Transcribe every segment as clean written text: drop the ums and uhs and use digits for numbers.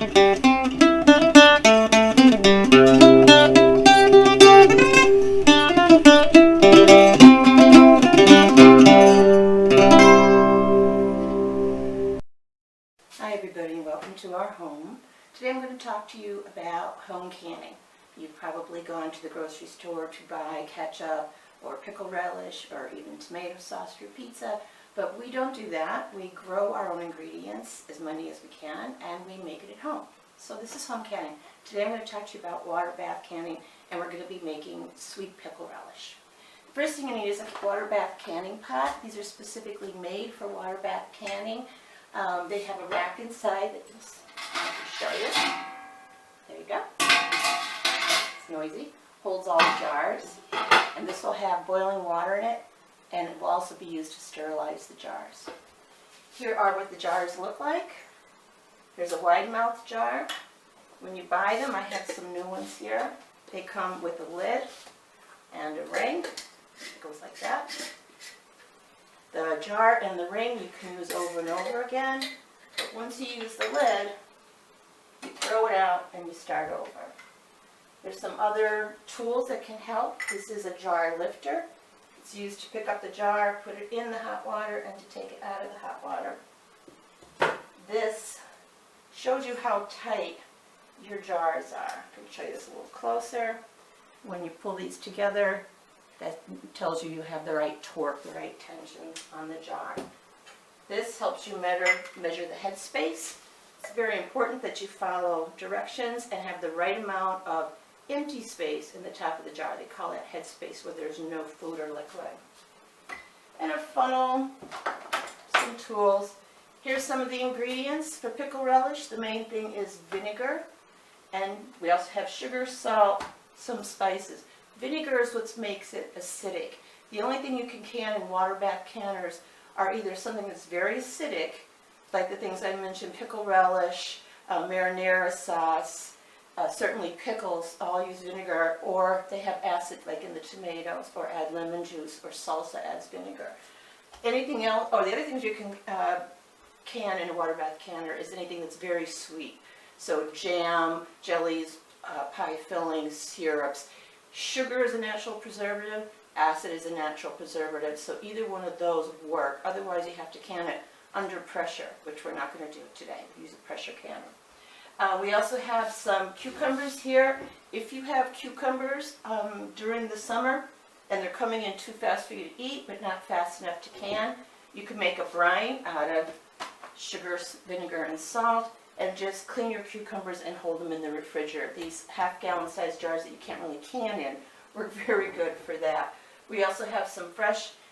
Hi everybody and welcome to our home. Today I'm going to talk to you about home canning. You've probably gone to the grocery store to buy ketchup or pickle relish or even tomato sauce for your pizza, but we don't do that. We grow our own ingredients as many as we can and we make it at home. So this is home canning. Today I'm going to talk to you about water bath canning, and we're going to be making sweet pickle relish. First thing you need is a water bath canning pot. These are specifically made for water bath canning. They have a rack inside that I can show you. There you go. It's noisy. Holds all the jars. And this will have boiling water in it, and it will also be used to sterilize the jars. Here are what the jars look like. There's a wide mouth jar. When you buy them, I have some new ones here. They come with a lid and a ring. It goes like that. The jar and the ring you can use over and over again, but once you use the lid, you throw it out and you start over. There's some other tools that can help. This is a jar lifter. It's used to pick up the jar, put it in the hot water, and to take it out of the hot water. This shows you how tight your jars are. I can show you this a little closer. When you pull these together, that tells you you have the right torque, the right tension on the jar. This helps you measure the headspace. It's very important that you follow directions and have the right amount of empty space in the top of the jar. They call that headspace, where there's no food or liquid. And a funnel, some tools. Here's some of the ingredients for pickle relish. The main thing is vinegar, and we also have sugar, salt, some spices. Vinegar is what makes it acidic. The only thing you can can in water bath canners are either something that's very acidic, like the things I mentioned, pickle relish, marinara sauce, certainly pickles all use vinegar, or they have acid like in the tomatoes, or add lemon juice, or salsa adds vinegar. Anything else, the other things you can in a water bath canner is anything that's very sweet. So jam, jellies, pie fillings, syrups. Sugar is a natural preservative, acid is a natural preservative, so either one of those work. Otherwise you have to can it under pressure, which we're not going to do today. We use a pressure canner. We also have some cucumbers here. If you have cucumbers during the summer and they're coming in too fast for you to eat but not fast enough to can, you can make a brine out of sugar, vinegar, and salt, and just clean your cucumbers and hold them in the refrigerator. These half-gallon sized jars that you can't really can in work very good for that. We also have some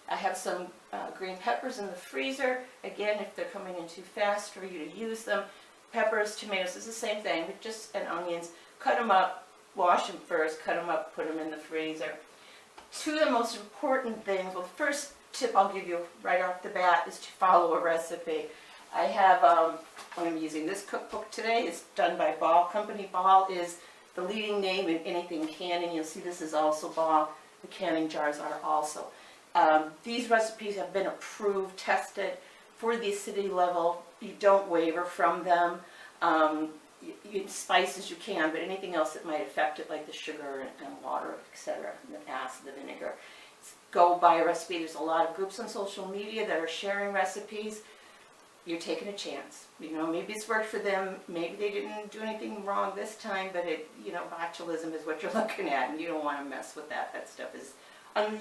I have some green peppers in the freezer. Again, if they're coming in too fast for you to use them. Peppers, tomatoes, it's the same thing, and onions. Cut them up, wash them first, cut them up, put them in the freezer. Two of the most important things, well, the first tip I'll give you right off the bat is to follow a recipe. I have, I'm using this cookbook today. It's done by Ball Company. Ball is the leading name in anything canning. You'll see this is also Ball. The canning jars are also. These recipes have been approved, tested for the acidity level. You don't waver from them. You spice as you can, but anything else that might affect it, like the sugar and water, etc., the acid, the vinegar. Go buy a recipe. There's a lot of groups on social media that are sharing recipes. You're taking a chance. You know, maybe it's worked for them. Maybe they didn't do anything wrong this time, but botulism is what you're looking at, and you don't want to mess with that. That stuff is,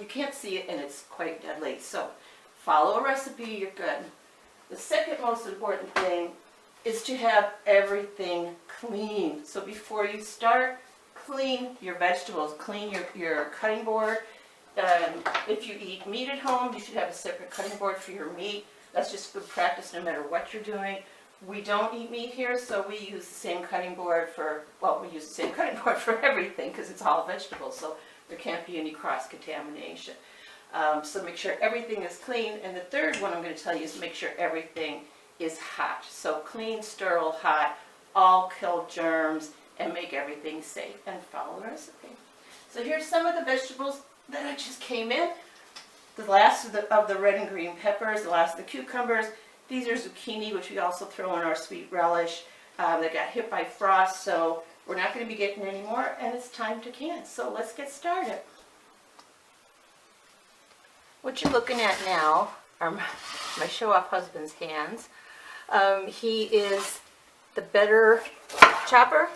you can't see it, and it's quite deadly. So, follow a recipe. You're good. The second most important thing is to have everything clean. So before you start, clean your vegetables. Clean your cutting board. If you eat meat at home, you should have a separate cutting board for your meat. That's just good practice no matter what you're doing. We don't eat meat here, so we use the same cutting board for everything because it's all vegetables, so there can't be any cross-contamination. So make sure everything is clean. And the third one I'm going to tell you is make sure everything is hot. So clean, sterile, hot, all kill germs, and make everything safe. And follow the recipe. So here's some of the vegetables that I just came in. The last of the red and green peppers, the last of the cucumbers. These are zucchini, which we also throw in our sweet relish. They got hit by frost, so we're not going to be getting any more, and it's time to can. So let's get started. What you're looking at now are my show-off husband's hands. He is the better chopper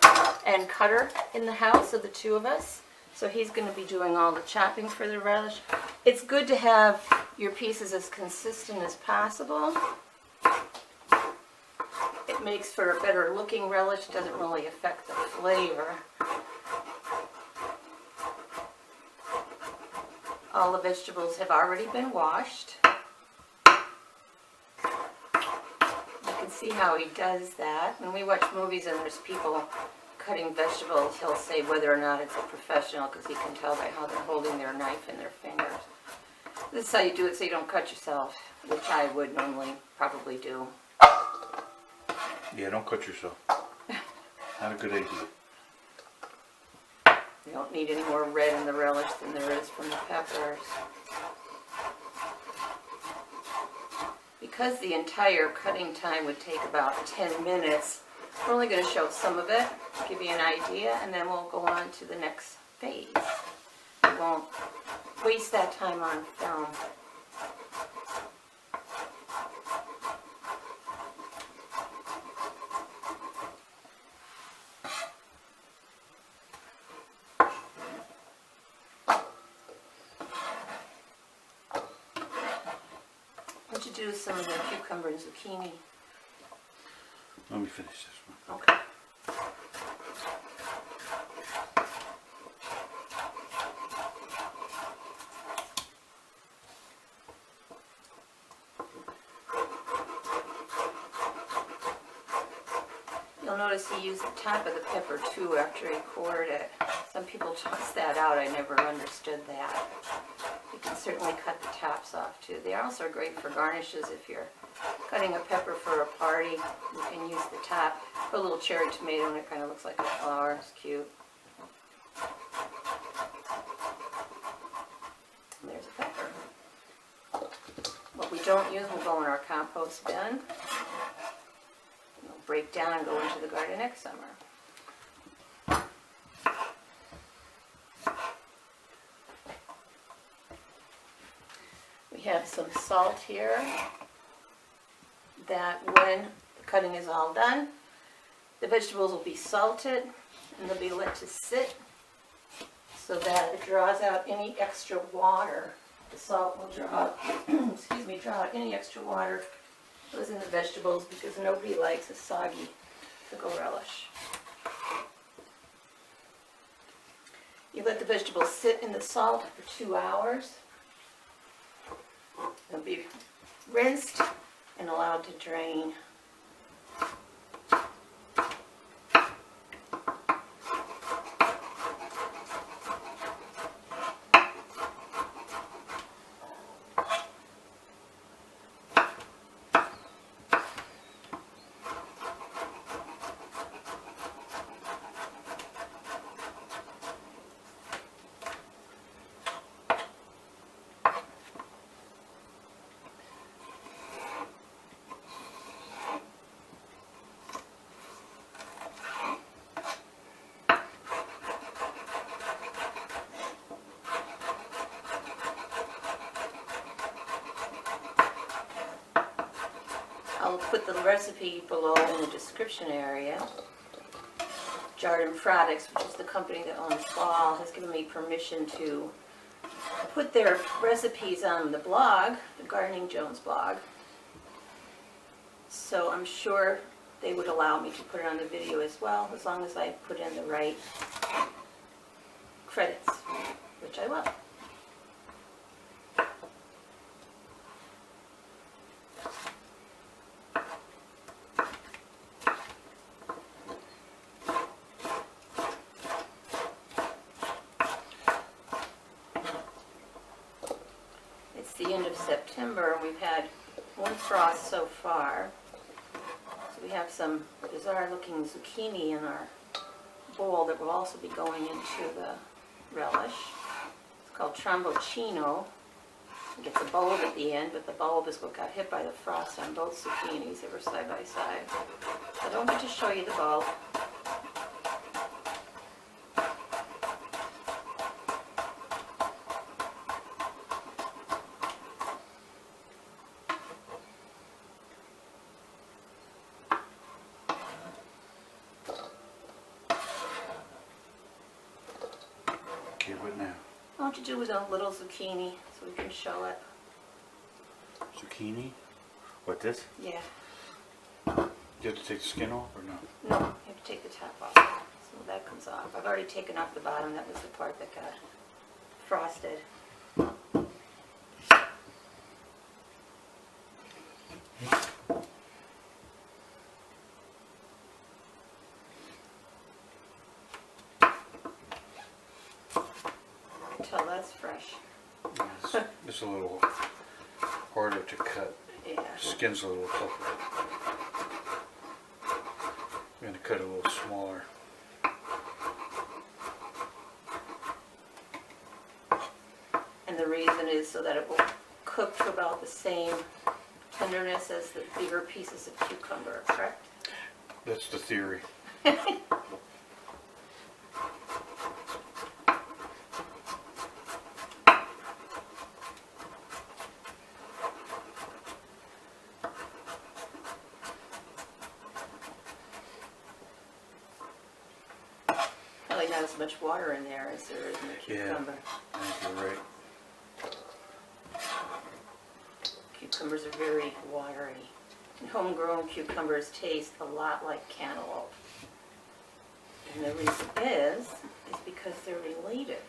and cutter in the house of the two of us. So he's going to be doing all the chopping for the relish. It's good to have your pieces as consistent as possible. It makes for a better looking relish. It doesn't really affect the flavor. All the vegetables have already been washed. You can see how he does that. When we watch movies and there's people cutting vegetables, he'll say whether or not it's a professional because he can tell by how they're holding their knife in their fingers. This is how you do it so you don't cut yourself, which I would normally probably do. Yeah, don't cut yourself. Not a good idea. You don't need any more red in the relish than there is from the peppers. Because the entire cutting time would take about 10 minutes, we're only going to show some of it, give you an idea, and then we'll go on to the next phase. We won't waste that time on film. What you do with some of the cucumber and zucchini? Let me finish this one. Okay. You'll notice he used the top of the pepper too after he poured it. Some people toss that out. I never understood that. You can certainly cut the tops off too. They also are great for garnishes. If you're cutting a pepper for a party, you can use the top. Put a little cherry tomato and it kind of looks like a flower. It's cute. And there's a pepper. What we don't use will go in our compost bin. It'll break down and go into the garden next summer. We have some salt here that when the cutting is all done, the vegetables will be salted and they'll be let to sit so that it draws out any extra water. The salt will draw out, draw out any extra water that was in the vegetables because nobody likes a soggy pickle relish. You let the vegetables sit in the salt for 2 hours. They'll be rinsed and allowed to drain. I'll put the recipe below in the description area. Jardim Products, which is the company that owns Ball, has given me permission to put their recipes on the blog, the Gardening Jones blog. So I'm sure they would allow me to put it on the video as well, as long as I put in the right credits, which I will. The end of September, and we've had one frost so far. So we have some bizarre looking zucchini in our bowl that will also be going into the relish. It's called Tromboncino. It gets a bulb at the end, but the bulb is what got hit by the frost on both zucchinis. They were side by side. I don't get to show you the bulb. Okay, what now? I want you to do with a little zucchini so we can show it. Zucchini? What, this? Yeah. You have to take the skin off or no? No, you have to take the top off. So that comes off. I've already taken off the bottom. That was the part that got frosted. Tell that's fresh. Yeah, it's a little harder to cut. Yeah. Skin's a little tougher. I'm going to cut it a little smaller. And the reason is so that it will cook to about the same tenderness as the bigger pieces of cucumber, correct? That's the theory. Probably not as much water in there as there is in the cucumber. I think you're right. Cucumbers are very watery. And homegrown cucumbers taste a lot like cantaloupe. And the reason is because they're related.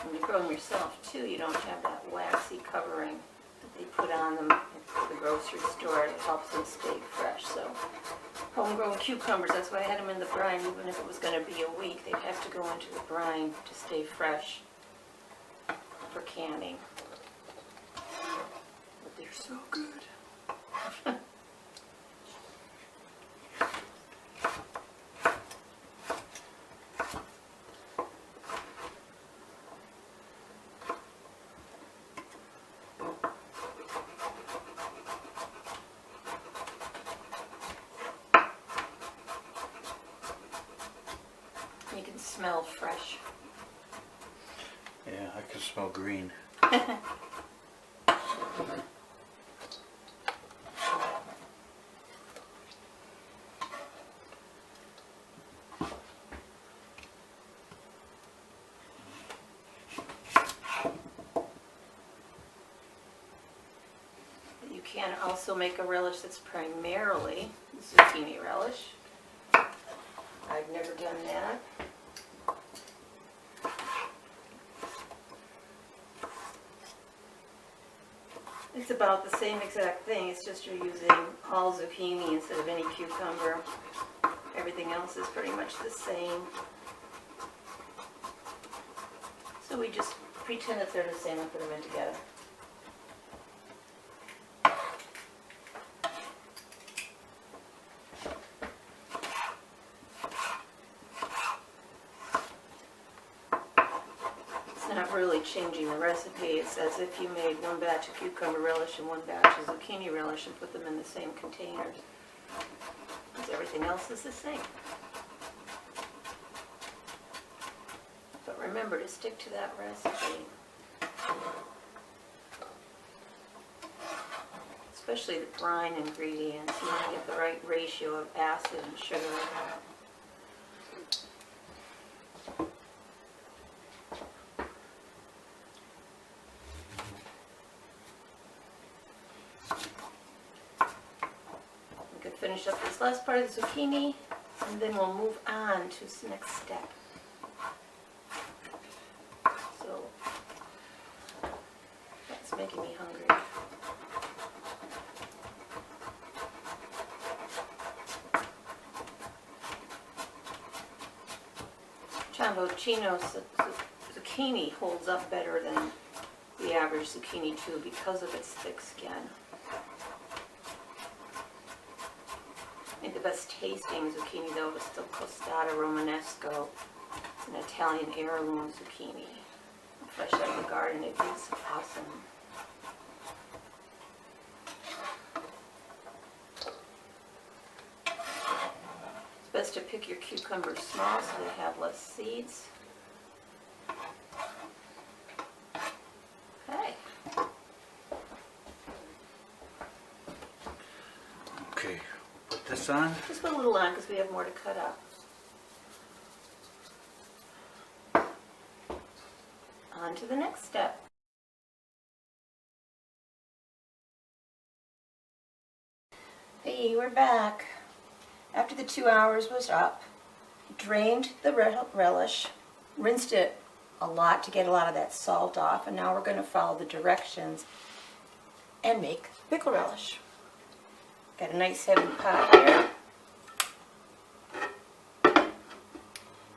When you grow them yourself too, you don't have that waxy covering that they put on them at the grocery store. It helps them stay fresh. So homegrown cucumbers, that's why I had them in the brine. Even if it was going to be a week, they'd have to go into the brine to stay fresh for canning. But they're so good. You can smell fresh. Yeah, I can smell green. You can also make a relish that's primarily zucchini relish. I've never done that. It's about the same exact thing, it's just you're using all zucchini instead of any cucumber. Everything else is pretty much the same. So we just pretend that they're the same and put them in together. Not really changing the recipe. It's as if you made one batch of cucumber relish and one batch of zucchini relish and put them in the same containers. Because everything else is the same. But remember to stick to that recipe. Especially the brine ingredients. You want to get the right ratio of acid and sugar. Finish up this last part of the zucchini, and then we'll move on to the next step. So, that's making me hungry. Chamboccino zucchini holds up better than the average zucchini too because of its thick skin. I think the best tasting zucchini though is still Costata Romanesco. It's an Italian heirloom zucchini. Fresh out of the garden, it is awesome. best to pick your cucumbers small so they have less seeds. Okay. Okay, put this on. Just put a little on because we have more to cut up. On to the next step. Hey, we're back. After the 2 hours was up, drained the relish, rinsed it a lot to get a lot of that salt off, and now we're going to follow the directions and make pickle relish. Got a nice heavy pot here.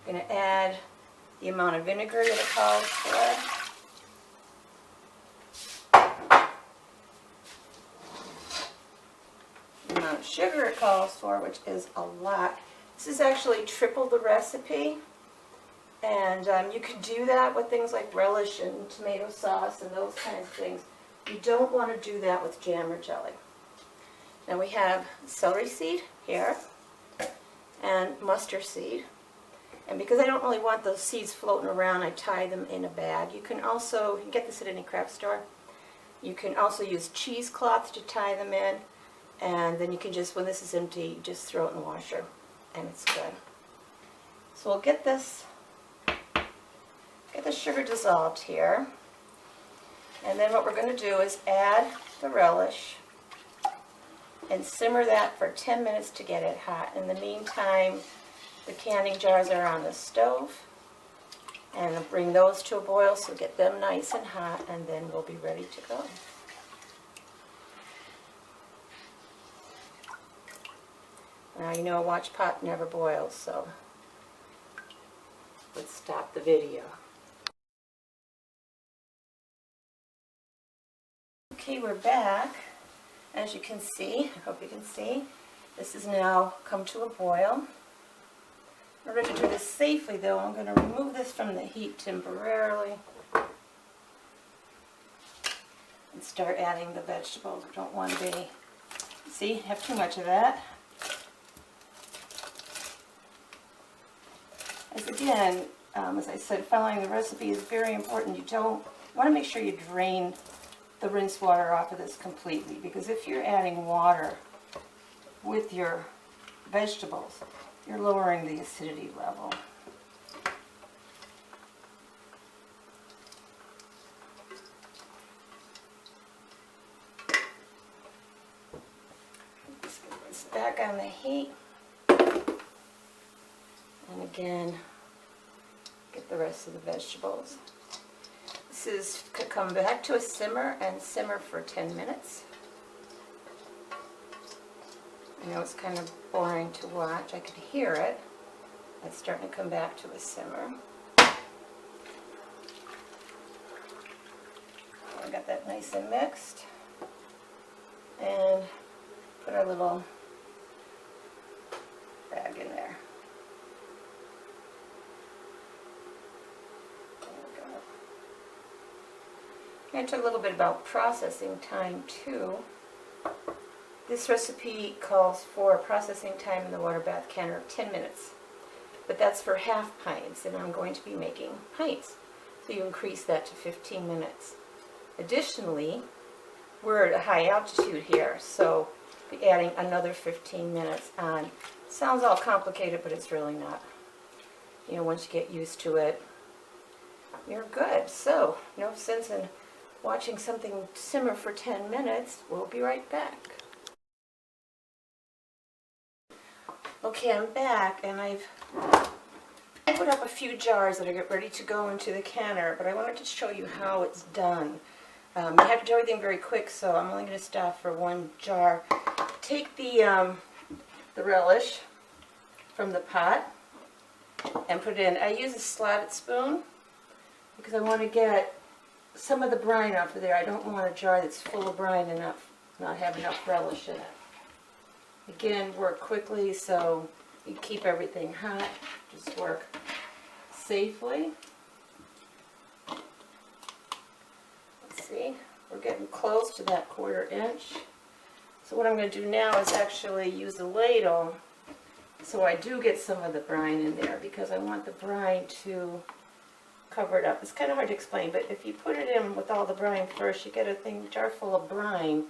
Going to add the amount of vinegar that it calls for. The amount of sugar it calls for, which is a lot. This is actually triple the recipe. And you could do that with things like relish and tomato sauce and those kinds of things. You don't want to do that with jam or jelly. Now we have celery seed here and mustard seed. And because I don't really want those seeds floating around, I tie them in a bag. You can also, you can get this at any craft store. You can also use cheesecloth to tie them in. And then you can just, when this is empty, just throw it in the washer. And it's good. So we'll get the sugar dissolved here. And then what we're going to do is add the relish and simmer that for 10 minutes to get it hot. In the meantime, the canning jars are on the stove, and I'll bring those to a boil, so get them nice and hot, and then we'll be ready to go. Now you know a watch pot never boils, so let's stop the video. Okay, we're back. As you can see, I hope you can see, this has now come to a boil. In order to do this safely, though, I'm going to remove this from the heat temporarily and start adding the vegetables. I don't want to be, see, have too much of that. As again, as I said, following the recipe is very important. You want to make sure you drain the rinse water off of this completely, because if you're adding water with your vegetables, you're lowering the acidity level. Just get this back on the heat. And again, get the rest of the vegetables. This could come back to a simmer and simmer for 10 minutes. I know it's kind of boring to watch. I could hear it. It's starting to come back to a simmer. I got that nice and mixed. And put our little bag in there. There we go. And talk a little bit about processing time too. This recipe calls for a processing time in the water bath canner of 10 minutes. But that's for half pints, and I'm going to be making pints. So you increase that to 15 minutes. Additionally, we're at a high altitude here, so be adding another 15 minutes on. Sounds all complicated, but it's really not. You know, once you get used to it, you're good. So, no sense in watching something simmer for 10 minutes. We'll be right back. Okay, I'm back, and I've put up a few jars that are ready to go into the canner, but I wanted to show you how it's done. You have to do everything very quick, so I'm only going to stop for one jar. Take the relish from the pot and put it in. I use a slotted spoon because I want to get some of the brine off of there. I don't want a jar that's full of brine and not have enough relish in it. Again, work quickly so you keep everything hot. Just work safely. Let's see, we're getting close to that 1/4 inch. So what I'm going to do now is actually use a ladle So I do get some of the brine in there because I want the brine to cover it up. It's kind of hard to explain, but if you put it in with all the brine first, you get a jar full of brine,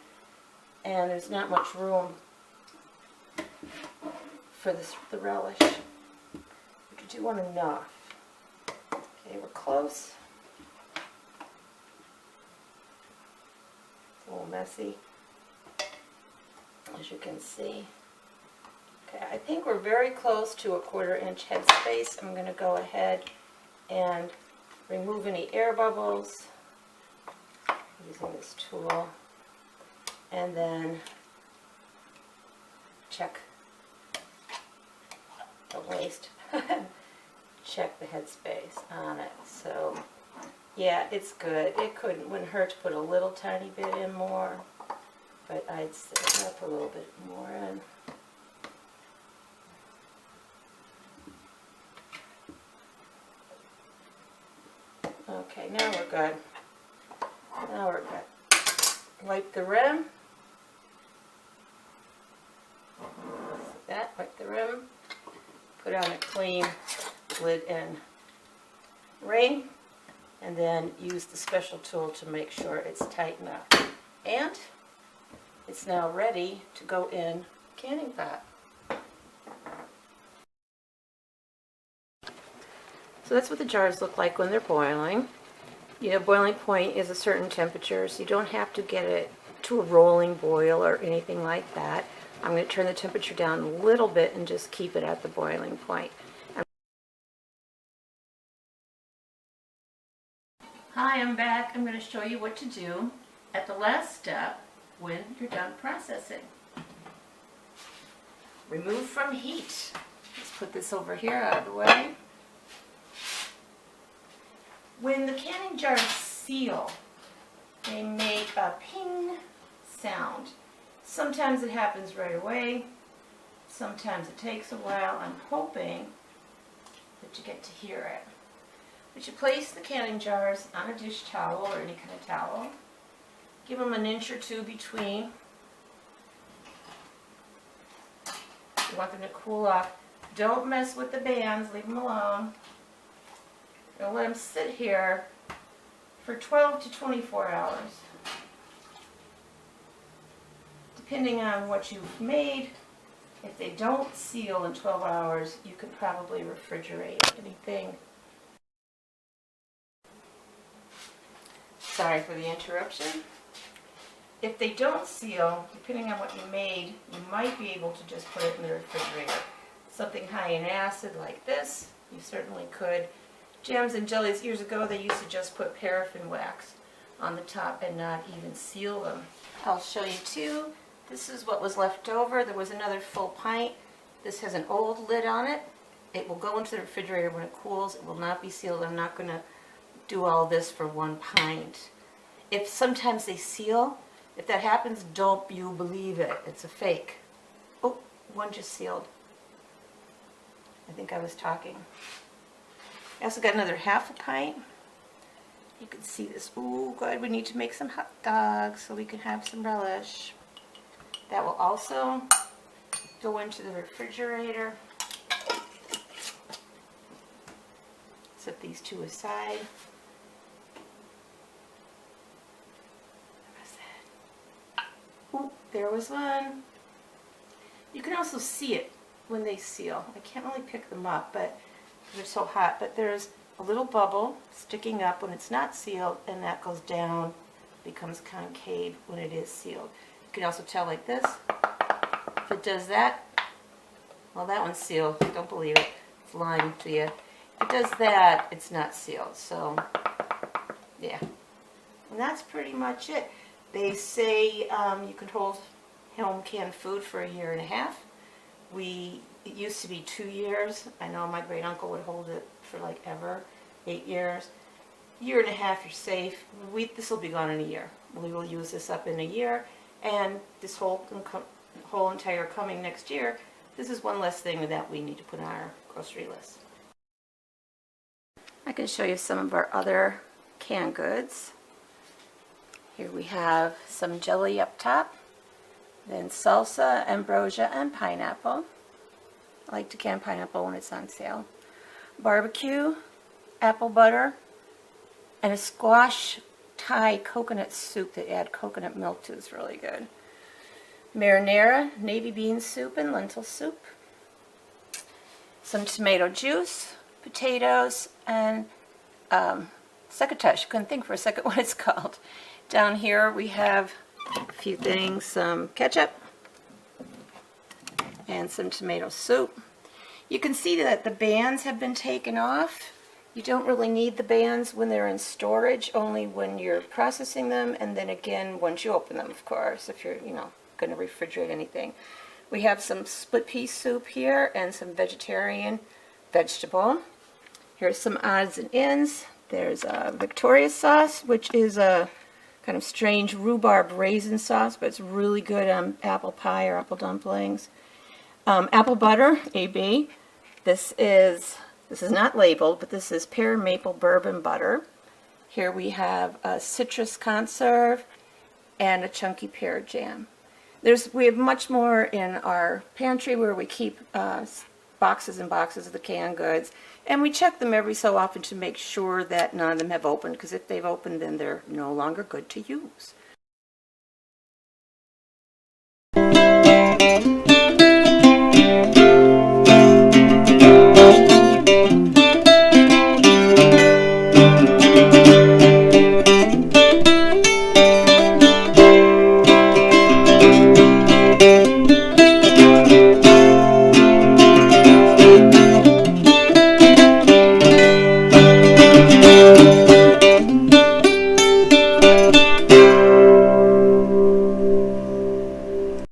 and there's not much room for the relish. But you do want enough. Okay, we're close. It's a little messy, as you can see. Okay, I think we're very close to a 1/4 inch headspace. I'm going to go ahead and remove any air bubbles using this tool, and then check the waste. Check the headspace on it. So yeah, it's good. Wouldn't hurt to put a little tiny bit in more, but I'd say I'll put a little bit more in. Okay, now we're good. Now we're good. Wipe the rim. Like that, wipe the rim. Put on a clean lid and ring, and then use the special tool to make sure it's tight enough. And it's now ready to go in canning pot. So that's what the jars look like when they're boiling. You know, boiling point is a certain temperature, so you don't have to get it to a rolling boil or anything like that. I'm going to turn the temperature down a little bit and just keep it at the boiling point. Hi, I'm back. I'm going to show you what to do at the last step when you're done processing. Remove from heat. Let's put this over here out of the way. When the canning jars seal, they make a ping sound. Sometimes it happens right away. Sometimes it takes a while. I'm hoping that you get to hear it. But you place the canning jars on a dish towel or any kind of towel. Give them an inch or two between. You want them to cool off. Don't mess with the bands. Leave them alone. You'll let them sit here for 12 to 24 hours. Depending on what you've made, if they don't seal in 12 hours, you could probably refrigerate anything. Sorry for the interruption. If they don't seal, depending on what you made, you might be able to just put it in the refrigerator. Something high in acid like this, you certainly could. Jams and jellies, years ago, they used to just put paraffin wax on the top and not even seal them. I'll show you too. This is what was left over. There was another full pint. This has an old lid on it. It will go into the refrigerator when it cools. It will not be sealed. I'm not going to do all this for 1 pint. If sometimes they seal, if that happens, don't you believe it. It's a fake. Oh, one just sealed. I think I was talking. I also got another 1/2 pint. You can see this. Ooh, good. We need to make some hot dogs so we can have some relish. That will also go into the refrigerator. Set these two aside. Ooh, there was one. You can also see it when they seal. I can't really pick them up, but they're so hot. But there's a little bubble sticking up when it's not sealed, and that goes down, becomes concave when it is sealed. You can also tell like this. If it does that, well, that one's sealed. Don't believe it. It's lying to you. If it does that, it's not sealed. So, yeah. And that's pretty much it. They say you can hold home canned food for 1.5 years. It used to be 2 years. I know my great uncle would hold it for like ever, 8 years. 1.5 years, you're safe. This will be gone in 1 year. We will use this up in 1 year, and this whole entire coming next year, this is one less thing that we need to put on our grocery list. I can show you some of our other canned goods. Here we have some jelly up top, then salsa, ambrosia, and pineapple. I like to can pineapple when it's on sale. Barbecue, apple butter, and a squash Thai coconut soup that add coconut milk to is really good. Marinara, navy bean soup and lentil soup. Some tomato juice, potatoes, and succotash. Couldn't think for a second what it's called. Down here we have a few things, some ketchup and some tomato soup. You can see that the bands have been taken off. You don't really need the bands when they're in storage, only when you're processing them, and then again once you open them, of course, if you're, going to refrigerate anything. We have some split pea soup here and some vegetarian vegetable. Here's some odds and ends. There's a Victoria sauce, which is a kind of strange rhubarb raisin sauce, but it's really good on apple pie or apple dumplings. Apple butter, AB. This is not labeled, but this is pear maple bourbon butter. Here we have a citrus conserve and a chunky pear jam. We have much more in our pantry where we keep boxes and boxes of the canned goods, and we check them every so often to make sure that none of them have opened, because if they've opened then they're no longer good to use.